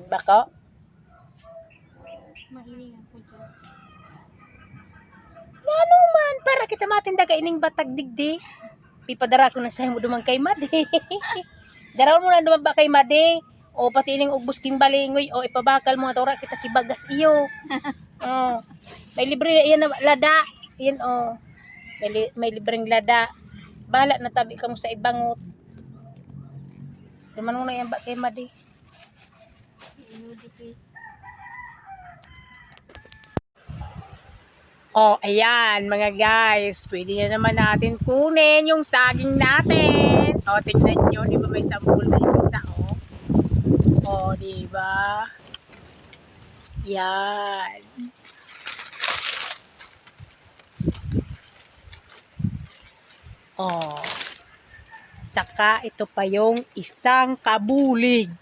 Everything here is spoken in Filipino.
Bako? Mahiling ako dyan. Ano man, para kita matinda ka ining batag digdi. Ipadara ko na sa mo dumang kay Made. Darawon mo na dumang ba kay Made. O pati ining ubos kimbalingoy o ipabakal mo tora kita kibagas iyo. Oh. May libre yan na lada. Yan oh. May libreng lada. Bahala na tabi ka mo sa ibangot. Duman mo na yan ba kay Made. Oh, ayan mga guys, pwede na naman natin kunin yung saging natin. Oh, tingnan nyo, di ba may sampul na yung isa, oh. Oh, di ba? Yan. Oh. Tsaka ito pa yung isang kabulig.